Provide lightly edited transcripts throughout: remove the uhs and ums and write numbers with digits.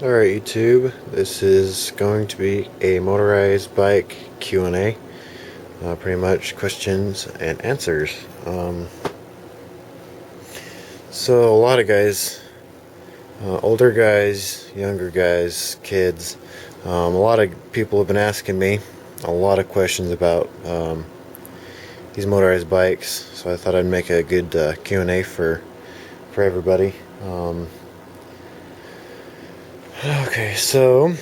Alright YouTube, this is going to be a motorized bike Q&A, pretty much questions and answers. So a lot of guys, older guys, younger guys, kids, a lot of people have been asking me a lot of questions about these motorized bikes, so I thought I'd make a good Q&A for everybody. Okay, so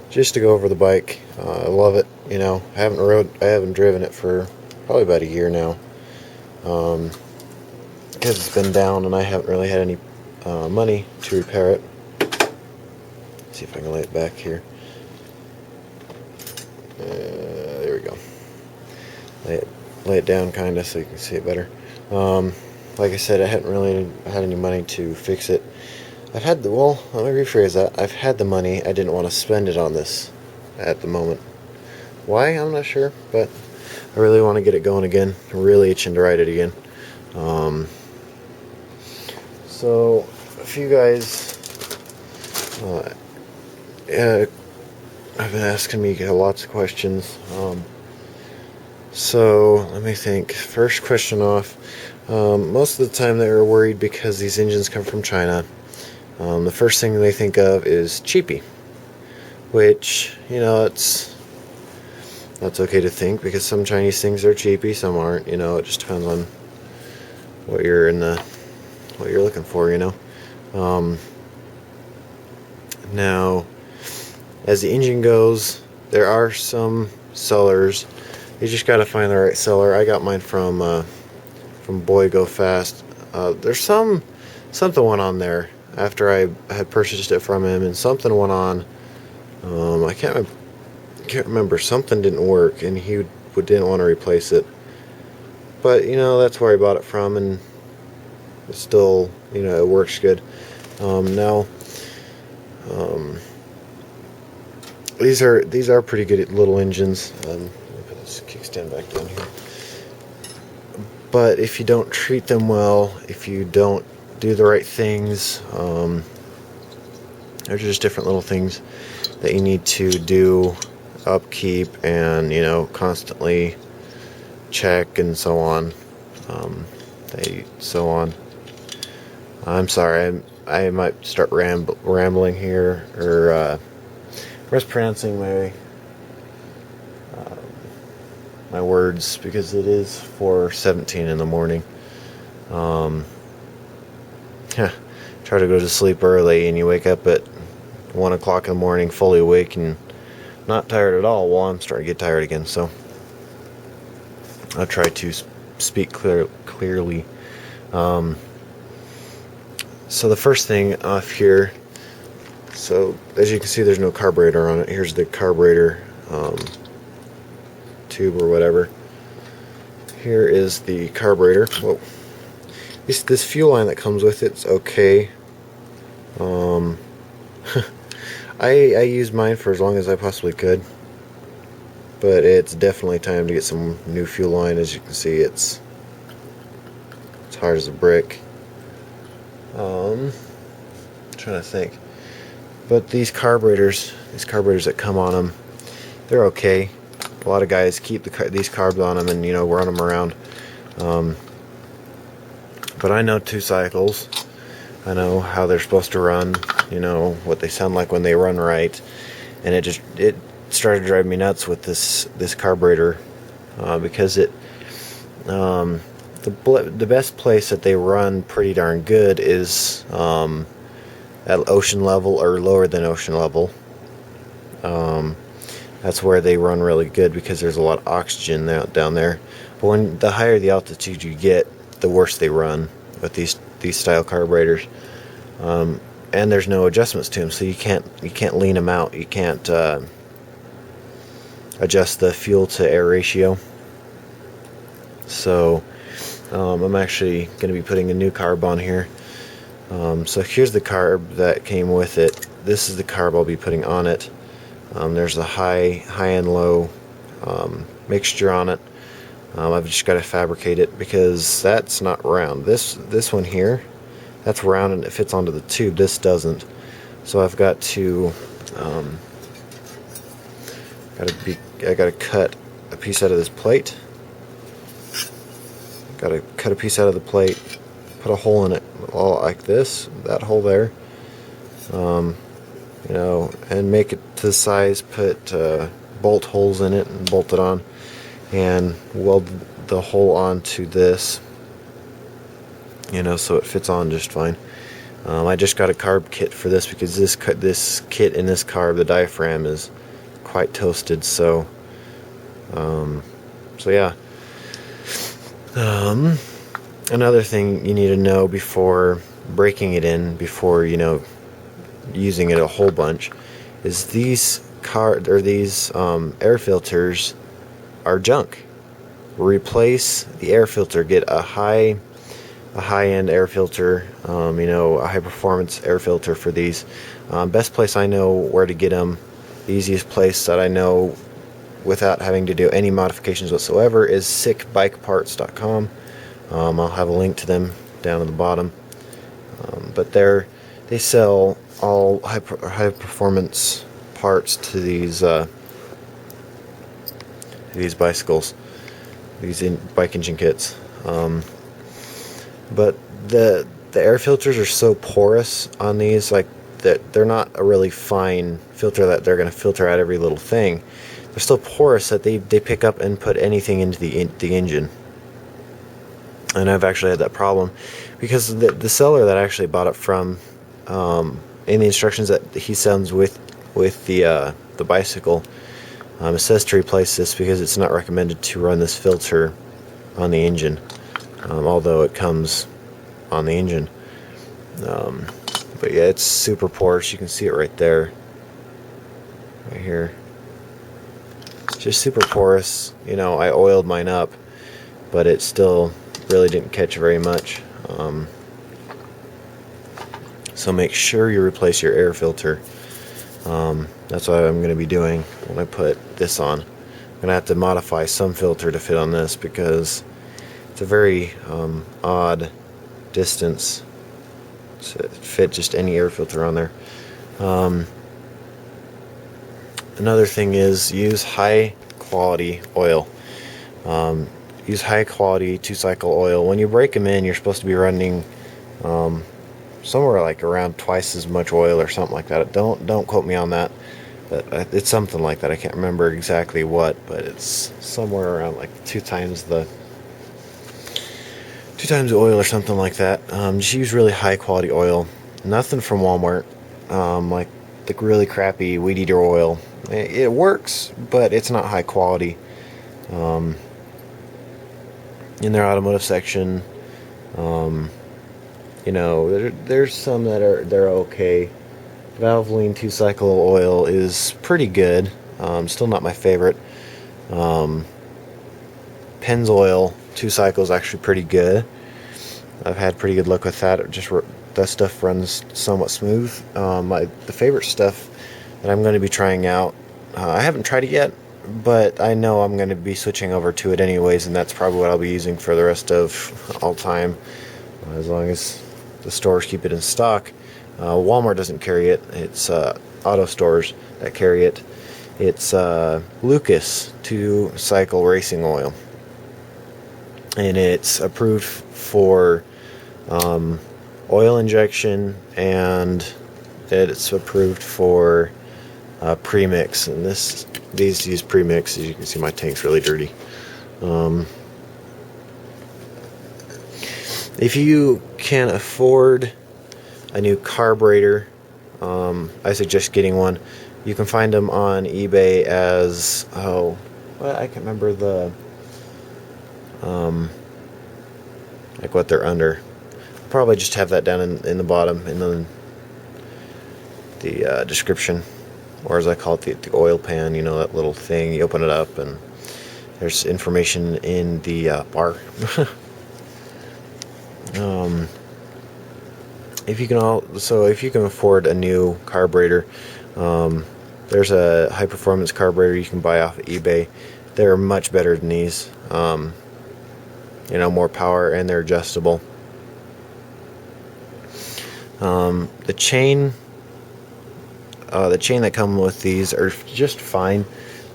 just to go over the bike, I love it. You know, I haven't driven it for probably about a year now, because it's been down and I haven't really had any money to repair it. Let's see if I can lay it back here. There we go. Lay it down kinda so you can see it better. Like I said, I hadn't really had any money to fix it. Let me rephrase that. I've had the money, I didn't want to spend it on this at the moment. Why? I'm not sure, but I really want to get it going again. I'm really itching to ride it again. So, a few guys have been asking me lots of questions. So, let me think. First question off. Most of the time they were worried because these engines come from China. The first thing they think of is cheapy, which, you know, that's okay to think, because some Chinese things are cheapy, some aren't. You know, it just depends on what you're looking for. You know. Now, as the engine goes, there are some sellers. You just gotta find the right seller. I got mine from Boy Go Fast. There's something went on there after I had purchased it from him, and something went on. I can't remember. Something didn't work, and he didn't want to replace it. But you know, that's where I bought it from, and it's still, you know, it works good. Now, these are pretty good little engines. Let me put this kickstand back down here. But if you don't treat them well, if you don't do the right things, there's just different little things that you need to do, upkeep, and, you know, constantly check and so on. I'm sorry, I might start rambling here, or mispronouncing my words, because it is 4:17 in the morning. Try to go to sleep early and you wake up at 1 o'clock in the morning fully awake and not tired at all. Well, I'm starting to get tired again, so I'll try to speak clearly. So the first thing off here, so as you can see, there's no carburetor on it. Here's the carburetor tube or whatever. Here is the carburetor. Whoa. This fuel line that comes with it's okay. I used mine for as long as I possibly could, but it's definitely time to get some new fuel line. As you can see, it's hard as a brick. Trying to think, but these carburetors that come on them, they're okay. A lot of guys keep these carbs on them and, you know, run them around. But I know 2 cycles. I know how they're supposed to run. You know what they sound like when they run right. And it started driving me nuts with this carburetor, because the best place that they run pretty darn good is at ocean level or lower than ocean level. That's where they run really good, because there's a lot of oxygen down there. But the higher the altitude you get, the worse they run with these style carburetors. And there's no adjustments to them, so you can't lean them out. You can't adjust the fuel to air ratio. So I'm actually going to be putting a new carb on here. So here's the carb that came with it. This is the carb I'll be putting on it. There's a high and low mixture on it. I've just got to fabricate it, because that's not round. This one here, that's round and it fits onto the tube. This doesn't. So I've got to I gotta cut a piece out of this plate. Gotta cut a piece out of the plate, put a hole in it, all like this, that hole there, you know, and make it to the size, put bolt holes in it and bolt it on, and weld the hole onto this, you know, so it fits on just fine. I just got a carb kit for this because this kit in this carb, the diaphragm, is quite toasted. So yeah. Another thing you need to know before breaking it in, before, you know, using it a whole bunch, is these air filters are junk. Replace the air filter. Get a high-end air filter, you know, a high-performance air filter for these. Best place I know where to get them, the easiest place that I know without having to do any modifications whatsoever, is sickbikeparts.com. I'll have a link to them down at the bottom. But they sell all high-performance parts to these bicycles, these bike engine kits. But the air filters are so porous on these, like that they're not a really fine filter that they're going to filter out every little thing. They're still porous that they pick up and put anything into the engine. And I've actually had that problem because the seller that I actually bought it from, in the instructions that he sends with the bicycle, it says to replace this because it's not recommended to run this filter on the engine, although it comes on the engine. But yeah, it's super porous. You can see it right there, right here. Just super porous. You know, I oiled mine up, but it still really didn't catch very much. So make sure you replace your air filter. That's what I'm going to be doing when I put this on. I'm going to have to modify some filter to fit on this because it's a very odd distance to fit just any air filter on there. Another thing is use high quality oil. Use high quality 2-cycle oil. When you break them in, you're supposed to be running somewhere like around twice as much oil or something like that. Don't quote me on that, but it's something like that. I can't remember exactly what, but it's somewhere around like two times the oil or something like that. Just use really high quality oil. Nothing from Walmart, like the really crappy weed eater oil. It works, but it's not high quality. In their automotive section, you know, there's some they're okay. Valvoline 2-cycle oil is pretty good. Still not my favorite. Pennzoil 2-cycle is actually pretty good. I've had pretty good luck with that. That stuff runs somewhat smooth. The favorite stuff that I'm going to be trying out, I haven't tried it yet, but I know I'm going to be switching over to it anyways, and that's probably what I'll be using for the rest of all time, as long as the stores keep it in stock. Walmart doesn't carry it. It's auto stores that carry it. It's Lucas 2-cycle racing oil, and it's approved for oil injection, and it's approved for premix. And these use premix. As you can see, my tank's really dirty. If you can afford a new carburetor, I suggest getting one. You can find them on eBay as I can't remember the like what they're under. I'll probably just have that down in the bottom in the description, or as I call it, the oil pan. You know, that little thing. You open it up and there's information in the bar. If you can afford a new carburetor, there's a high performance carburetor you can buy off of eBay. They're much better than these. You know, more power, and they're adjustable. The chain that come with these are just fine.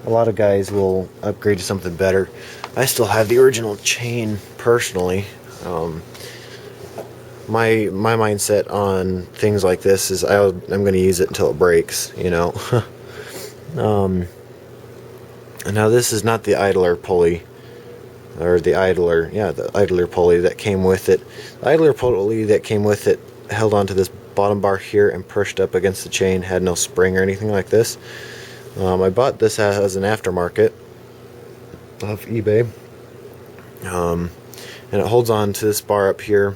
A lot of guys will upgrade to something better. I still have the original chain personally. My mindset on things like this is I'm going to use it until it breaks, you know. And now this is not the idler pulley, or the idler pulley that came with it. The idler pulley that came with it held onto this bottom bar here and pushed up against the chain, had no spring or anything like this. I bought this as an aftermarket off eBay, and it holds on to this bar up here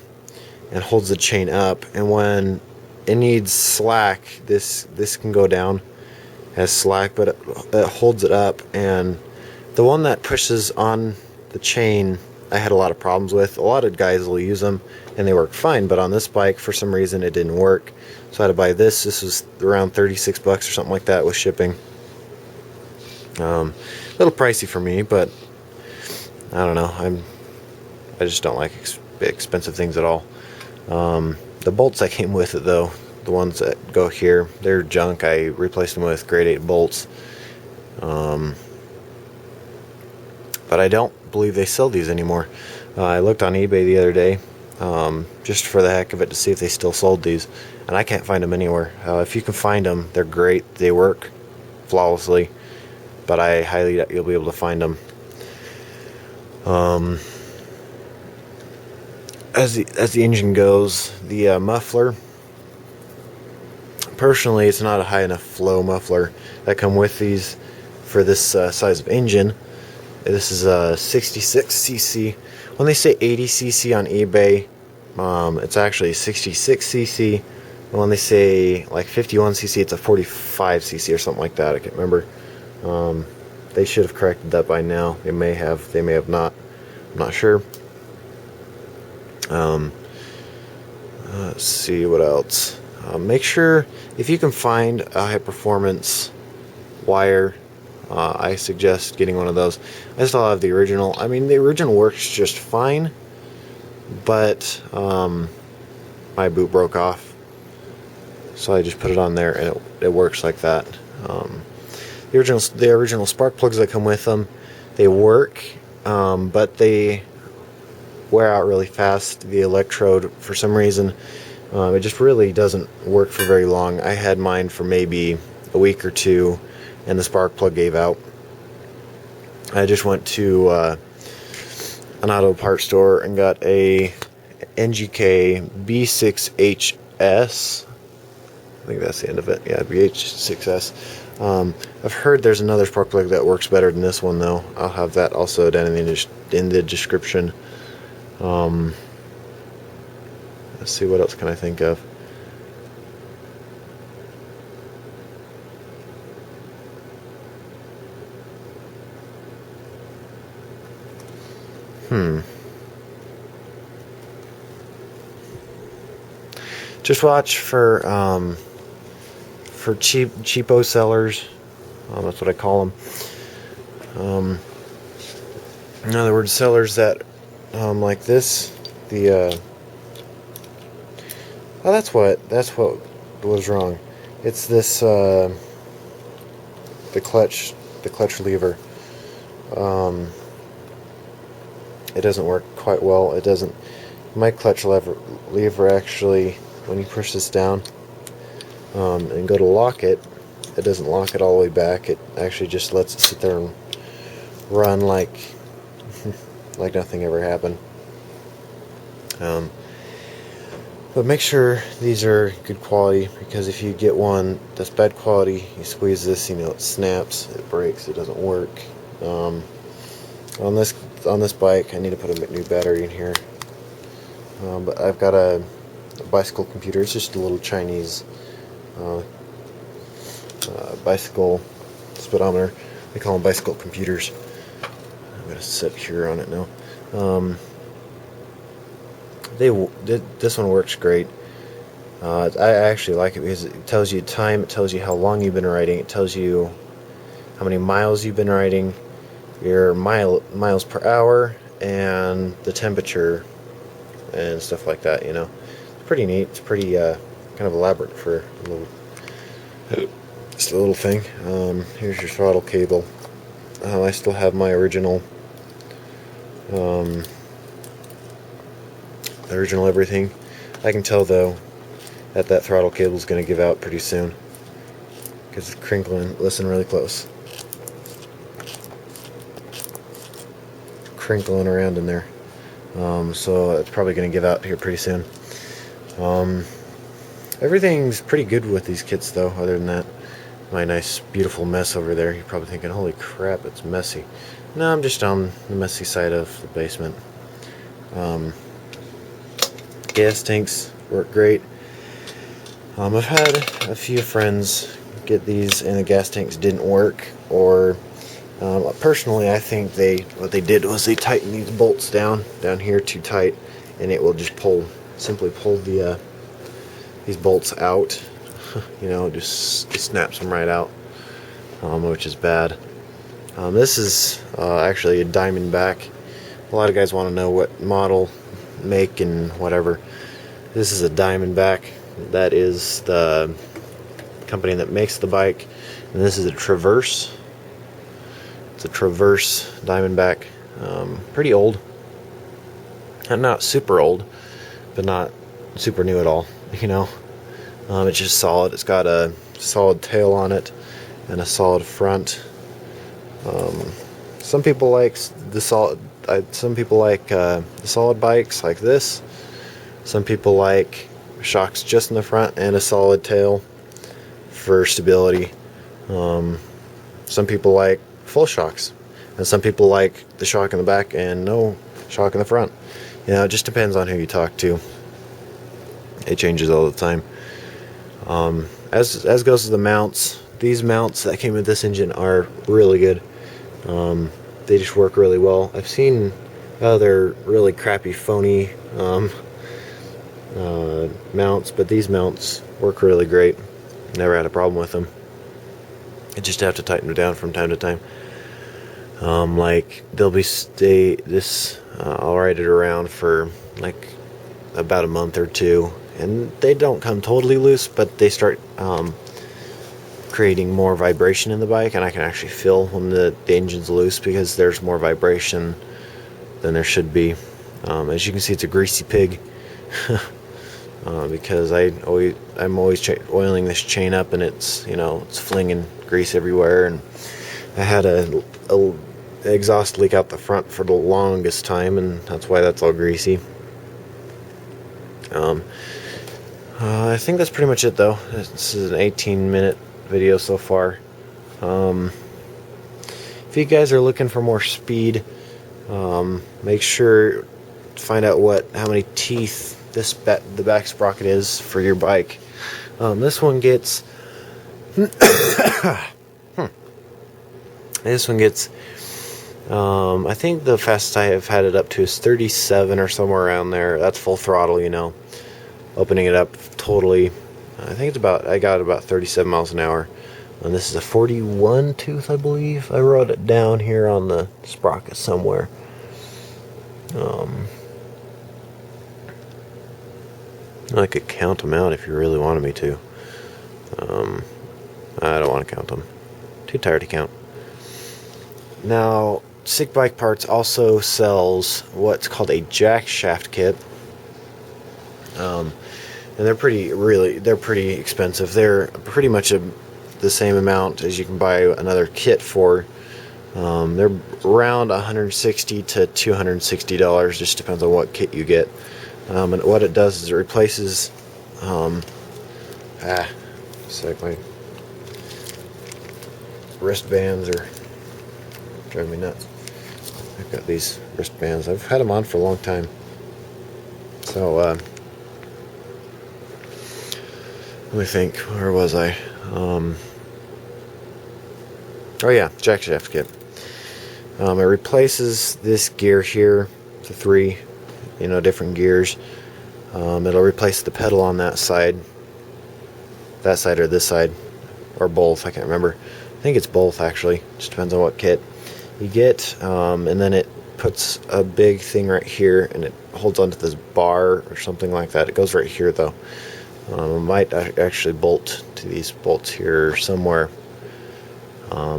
and holds the chain up, and when it needs slack, this can go down as slack, but it holds it up. And the one that pushes on the chain, I had a lot of problems with. A lot of guys will use them and they work fine, but on this bike for some reason it didn't work, so I had to buy this. This was around 36 bucks or something like that with shipping. A little pricey for me, but I don't know, I just don't like expensive things at all. The bolts that came with it, though, the ones that go here, they're junk. I replaced them with grade 8 bolts. But I don't believe they sell these anymore. I looked on eBay the other day, just for the heck of it, to see if they still sold these, and I can't find them anywhere. If you can find them, they're great. They work flawlessly, but I highly doubt you'll be able to find them. As the engine goes, the muffler, personally, it's not a high enough flow muffler that come with these for this size of engine. This is a 66cc. When they say 80cc on eBay, it's actually 66cc. And when they say like 51cc, it's a 45cc or something like that. I can't remember. They should have corrected that by now. They may have not. I'm not sure. Let's see what else. Make sure, if you can find a high performance wire, I suggest getting one of those. I still have the original. I mean, the original works just fine, but my boot broke off, so I just put it on there, and it works like that. The original spark plugs that come with them, they work, but they wear out really fast. The electrode, for some reason, it just really doesn't work for very long. I had mine for maybe a week or two, and the spark plug gave out. I just went to an auto parts store and got a NGK B6HS. I think that's the end of it. Yeah, BH6S. I've heard there's another spark plug that works better than this one, though. I'll have that also down in the description. Let's see, what else can I think of? Just watch for cheapo sellers. That's what I call them. In other words, sellers that like this. That's what was wrong. It's this the clutch lever. It doesn't work quite well. It doesn't. My clutch lever actually, when you push this down and go to lock it, it doesn't lock it all the way back. It actually just lets it sit there and run like like nothing ever happened. But make sure these are good quality, because if you get one that's bad quality, you squeeze this, it snaps, it breaks, it doesn't work. On this bike, I need to put a new battery in here. But I've got a bicycle computer. It's just a little Chinese bicycle speedometer. They call them bicycle computers. I'm going to sit here on it now. This one works great. I actually like it because it tells you time, it tells you how long you've been riding, it tells you how many miles you've been riding, your miles per hour, and the temperature and stuff like that. It's pretty neat. It's pretty kind of elaborate for a little, just a little thing. Here's your throttle cable. I still have my original everything. I can tell though that throttle cable is going to give out pretty soon because it's crinkling. Listen really close. Crinkling around in there. So it's probably going to give out here pretty soon. Everything's pretty good with these kits though, other than that. My nice beautiful mess over there. You're probably thinking, holy crap, it's messy. No, I'm just on the messy side of the basement. Gas tanks work great. I've had a few friends get these and the gas tanks didn't work, or personally I think what they did was they tightened these bolts down here too tight, and it will just simply pull these bolts out. You know, it snaps them right out, which is bad. This is actually a Diamondback. A lot of guys want to know what model, make, and whatever. This is a Diamondback. That is the company that makes the bike, and this is a Traverse. It's a Traverse Diamondback. Pretty old. Not super old, but not super new at all. You know, it's just solid. It's got a solid tail on it and a solid front. Some people like the solid. Some people like the solid bikes like this. Some people like shocks just in the front and a solid tail for stability. Some people like full shocks, and some people like the shock in the back and no shock in the front. You know, it just depends on who you talk to. It changes all the time. As goes to the mounts, these mounts that came with this engine are really good. They just work really well. I've seen other really crappy, phony mounts, but these mounts work really great. Never had a problem with them. I just have to tighten them down from time to time. Like I'll ride it around for like about a month or two, and they don't come totally loose, but they start creating more vibration in the bike, and I can actually feel when the engine's loose because there's more vibration than there should be. As you can see, it's a greasy pig. Because I'm always oiling this chain up, and it's flinging grease everywhere, and I had a exhaust leak out the front for the longest time, and that's why that's all greasy. I think that's pretty much it though. This is an 18-minute video so far. If you guys are looking for more speed, make sure to find out how many teeth the back sprocket is for your bike. This one gets I think the fastest I have had it up to is 37 or somewhere around there. That's full throttle, opening it up totally. I think I got about 37 miles an hour. And this is a 41 tooth, I believe. I wrote it down here on the sprocket somewhere. I could count them out if you really wanted me to. I don't want to count them. Too tired to count. Now, Sick Bike Parts also sells what's called a jack shaft kit. And they're pretty expensive. They're pretty much the same amount as you can buy another kit for. They're around $160 to $260. Just depends on what kit you get. And what it does is it replaces my wristbands are driving me nuts. I've got these wristbands. I've had them on for a long time. So let me think, where was I? Oh yeah, jack shaft kit. It replaces this gear here to 3 different gears. It'll replace the pedal on that side or this side, or both. I can't remember. I think it's both actually. Just depends on what kit you get. And then it puts a big thing right here, and it holds onto this bar or something like that. It goes right here though. I might actually bolt to these bolts here somewhere. I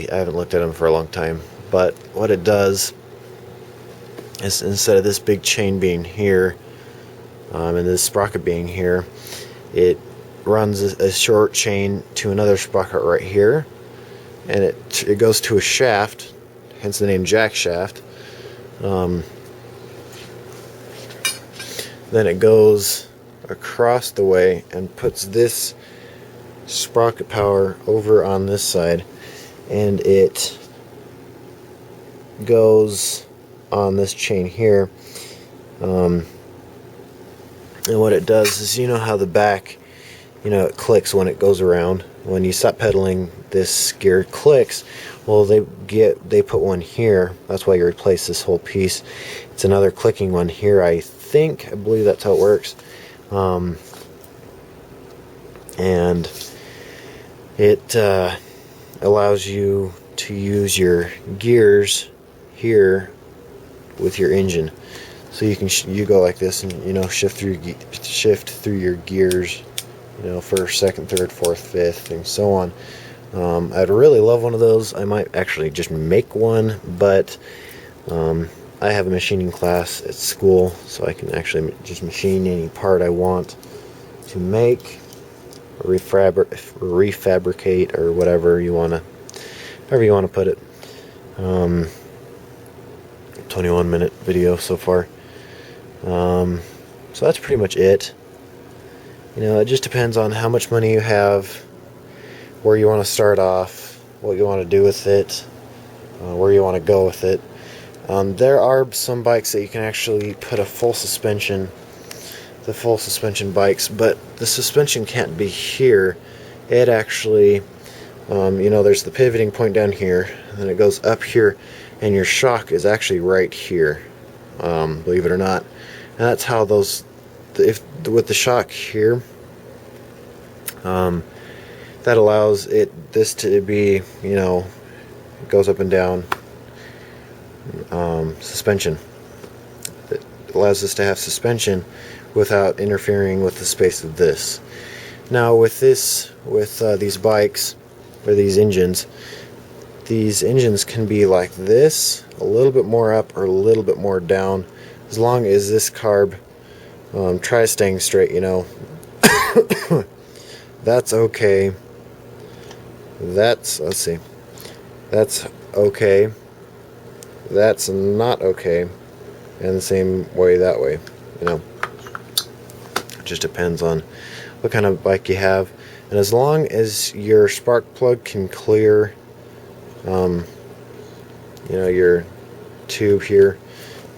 haven't looked at them for a long time, but what it does is, instead of this big chain being here and this sprocket being here, it runs a short chain to another sprocket right here, and it goes to a shaft, hence the name jack shaft. Then it goes across the way and puts this sprocket power over on this side, and it goes on this chain here. And what it does is, you know how the back, it clicks when it goes around. When you stop pedaling, this gear clicks. Well, they put one here. That's why you replace this whole piece. It's another clicking one here. I believe that's how it works. And it allows you to use your gears here with your engine. So you go like this, and shift through your gears, first, second, third, fourth, fifth, and so on. I'd really love one of those. I might actually just make one, but I have a machining class at school, so I can actually just machine any part I want to make, or refabricate, or whatever you want to put it. 21-minute video so far. So that's pretty much it. It just depends on how much money you have, where you want to start off, what you want to do with it, where you want to go with it. There are some bikes that you can actually put a full suspension, the full suspension bikes, but the suspension can't be here. It actually, there's the pivoting point down here, and then it goes up here, and your shock is actually right here, believe it or not. And that's how with the shock here, that allows this to be, it goes up and down suspension. It allows us to have suspension without interfering with the space of this. Now with these bikes, or these engines can be like this, a little bit more up or a little bit more down, as long as this carb tries staying straight, that's okay. Let's see, that's okay, that's not okay, and the same way that way. It just depends on what kind of bike you have, and as long as your spark plug can clear your tube here,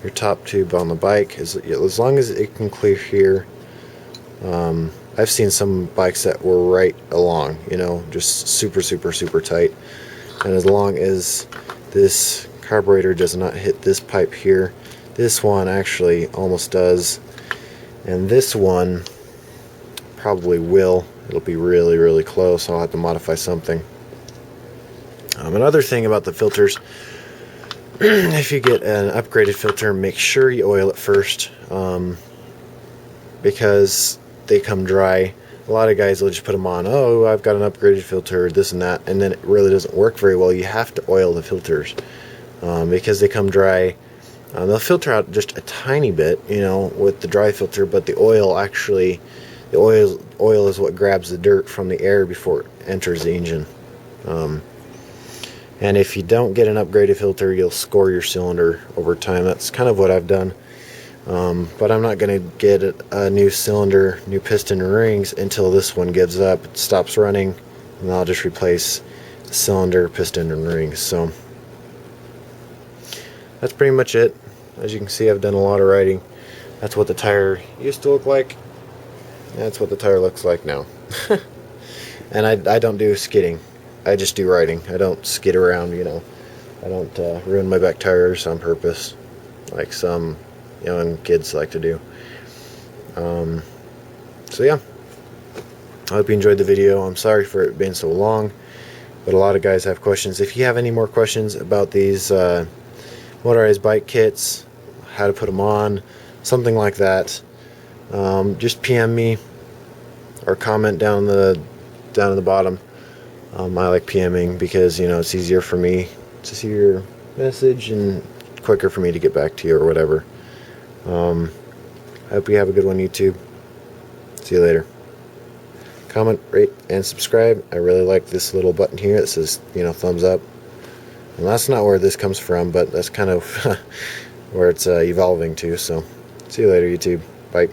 your top tube on the bike, as long as it can clear here. I've seen some bikes that were right along, just super tight, and as long as this carburetor does not hit this pipe here, this one actually almost does, and this one probably will. It'll be really close. I'll have to modify something. Another thing about the filters, if you get an upgraded filter, make sure you oil it first, because they come dry. A lot of guys will just put them on, oh, I've got an upgraded filter, this and that, and then it really doesn't work very well. You have to oil the filters, because they come dry. They'll filter out just a tiny bit, with the dry filter, but the oil is what grabs the dirt from the air before it enters the engine. And if you don't get an upgraded filter, you'll score your cylinder over time. That's kind of what I've done. But I'm not going to get a new cylinder, new piston and rings until this one gives up, it stops running, and I'll just replace the cylinder, piston, and rings. So that's pretty much it. As you can see, I've done a lot of riding. That's what the tire used to look like. That's what the tire looks like now. And I don't do skidding. I just do riding. I don't skid around, I don't ruin my back tires on purpose, like some young kids like to do. So yeah, I hope you enjoyed the video. I'm sorry for it being so long, but a lot of guys have questions. If you have any more questions about these motorized bike kits, how to put them on, something like that, just PM me. or comment down in the bottom. I like PMing because, you know, it's easier for me to see your message and quicker for me to get back to you or whatever. I hope you have a good one, YouTube. See you later. Comment, rate, and subscribe. I really like this little button here that says, you know, thumbs up. And that's not where this comes from, but that's kind of where it's evolving to. So, see you later, YouTube. Bye.